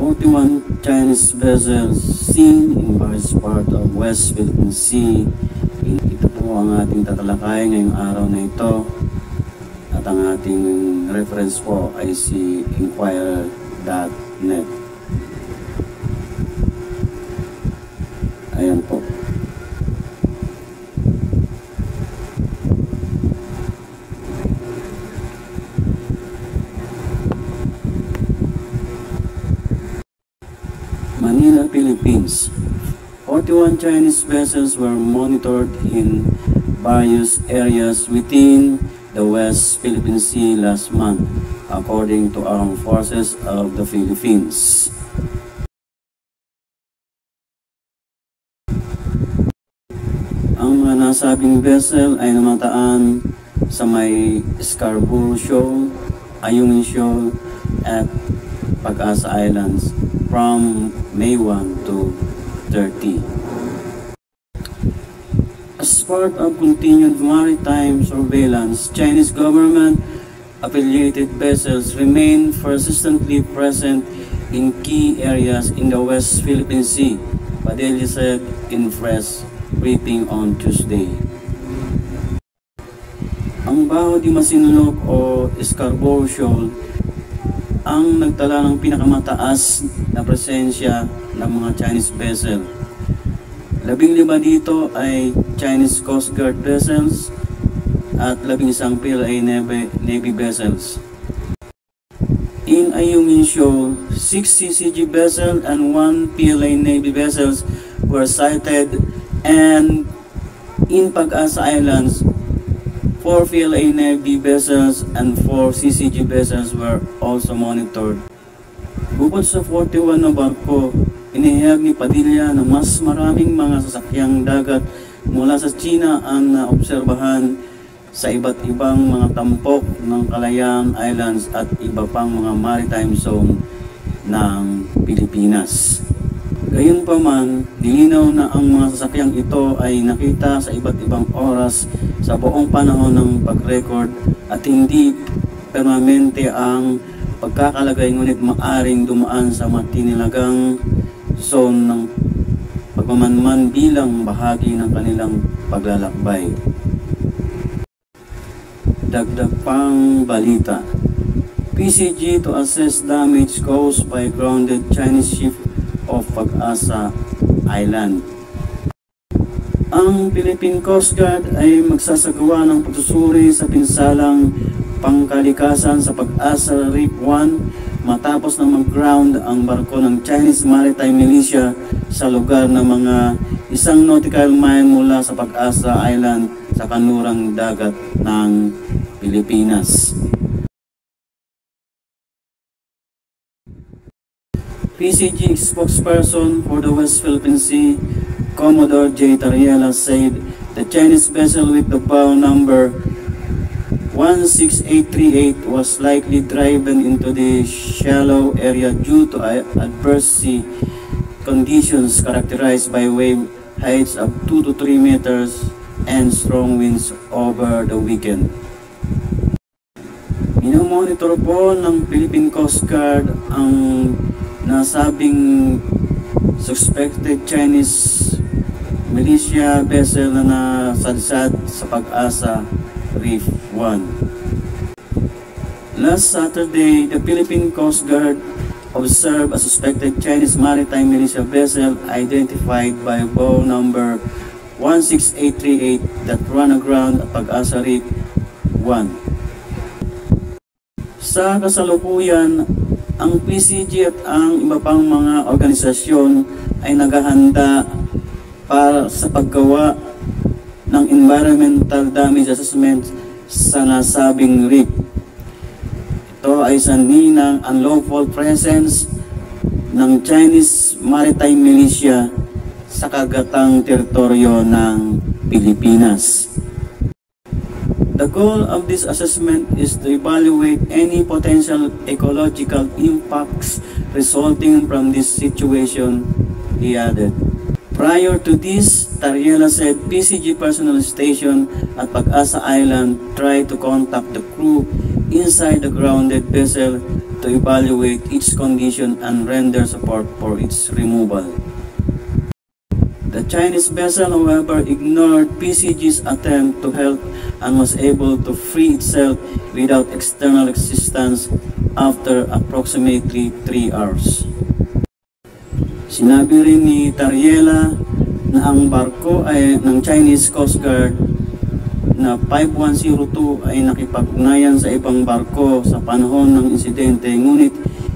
41 Chinese vessels seen in various parts of West Philippine Sea. Ito po ang ating tatalakay ngayong araw na ito. At ang ating reference po ay si Inquirer.net. Ayan po. Manila, Philippines. 41 Chinese vessels were monitored in various areas within the West Philippine Sea last month, according to Armed Forces of the Philippines. Ang mga nasabing vessel ay namataan sa may Scarborough Shoal, Ayungin Shoal, at Pag-asa Islands from May 1 to 30. As part of continued maritime surveillance, Chinese government-affiliated vessels remain persistently present in key areas in the West Philippine Sea, Padilla said in press briefing on Tuesday. Ang Baho de Masinloc o Scarborough Shoal ang nagtala ng pinakamataas na presensya ng mga Chinese vessel. 15 dito ay Chinese Coast Guard vessels at 11 PLA Navy vessels. In Ayungin Shoal, 6 CCG vessels and 1 PLA Navy vessels were sighted, and in Pag-asa Islands, 4 PLA Navy vessels and 4 CCG vessels were also monitored. Bukod sa 41 na barko, inihayag ni Padilla na mas maraming mga sasakyang dagat mula sa China ang naobserbahan sa iba't ibang mga tampok ng Kalayaan Islands at iba pang mga maritime zone ng Pilipinas. Gayunpaman, dilinaw na ang mga sasakyang ito ay nakita sa iba't ibang oras sa buong panahon ng pag-record at hindi permanente ang pagkakalagay, ngunit maaring dumaan sa matinilagang zone ng pagmamanman bilang bahagi ng kanilang paglalakbay. Dagdag pang balita. PCG to assess damage caused by grounded Chinese ship of Pag-asa Island. Ang Philippine Coast Guard ay magsasagawa ng pagsusuri sa pinsalang pangkalikasan sa Pag-asa Reef 1 matapos na mag-ground ang barko ng Chinese Maritime Militia sa lugar na mga 1 nautical mile mula sa Pag-asa Island sa kanlurang dagat ng Pilipinas. PCG spokesperson for the West Philippine Sea, Commodore J. Tariela, said the Chinese vessel with the bow number 16838 was likely driven into the shallow area due to adverse sea conditions characterized by wave heights of 2 to 3 meters and strong winds over the weekend. Minomonitor po ng Philippine Coast Guard ang nasabing suspected Chinese militia vessel na nasadsad sa Pag-asa Reef 1. Last Saturday, the Philippine Coast Guard observed a suspected Chinese maritime militia vessel identified by bow number 16838 that ran aground at Pag-asa Reef 1. Sa kasalukuyan, ang PCG at ang iba pang mga organisasyon ay naghahanda para sa paggawa ng environmental damage assessment sa nasabing reef. Ito ay sanhi ng unlawful presence ng Chinese Maritime Militia sa kagatang teritoryo ng Pilipinas. The goal of this assessment is to evaluate any potential ecological impacts resulting from this situation, he added. Prior to this, Tariela said PCG personnel station at Pag-asa Island tried to contact the crew inside the grounded vessel to evaluate its condition and render support for its removal. The Chinese vessel, however, ignored PCG's attempt to help and was able to free itself without external assistance after approximately 3 hours. Sinabi rin ni Tariela na ang barko ay ng Chinese Coast Guard na 5102 ay nakipag-ugnayan sa ibang barko sa panahon ng insidente, ngunit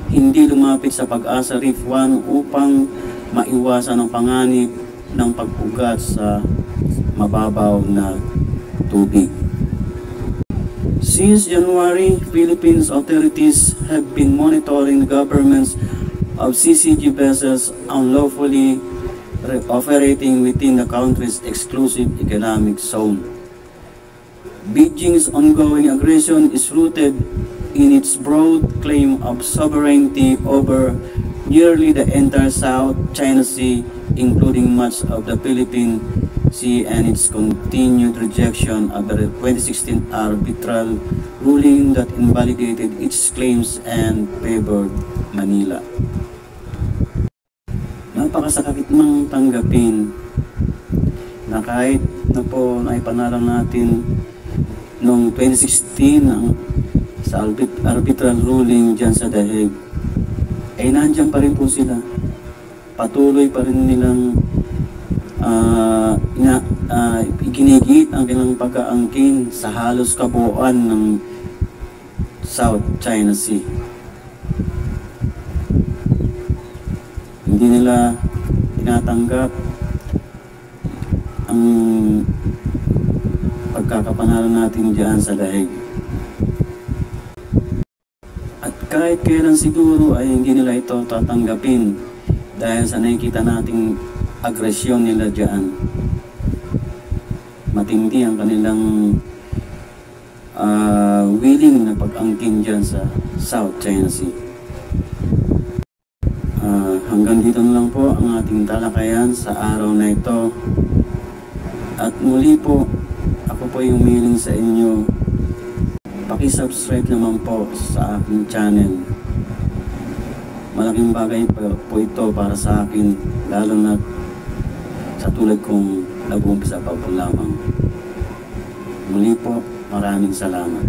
hindi lumapit sa Pag-asa Reef 1 upang maiwasan ang panganib ng pagpugat sa mababaw na tubig. Since January, Philippines authorities have been monitoring the governments of CCG vessels unlawfully operating within the country's exclusive economic zone. Beijing's ongoing aggression is rooted in its broad claim of sovereignty over nearly the entire South China Sea, including much of the Philippine Sea, and its continued rejection of the 2016 arbitral ruling that invalidated its claims and favored Manila. Napakasakit mang tanggapin na kahit na po naipanalo natin noong 2016 sa arbitral ruling dyan sa Dahig, ay nandyan pa rin po sila. Patuloy pa rin nilang ginigit ang kanilang pag-aangkin sa halos kabuuan ng South China Sea. Hindi nila tinatanggap ang pagkakapanalo natin dyan sa Dahig. At kahit kailan siguro ay hindi nila ito tatanggapin dahil sa nakikita nating agresyon nila dyan. Matindi ang kanilang willing na pag-angkin dyan sa South China Sea. Hanggang dito na lang po ang ating talakayan sa araw na ito. At muli po, ako po yung humiling sa inyo. Paki-subscribe naman po sa aking channel. Malaking bagay po ito para sa akin, lalo na sa tulad kong nag-uumpisa pa po lamang. Muli po, maraming salamat.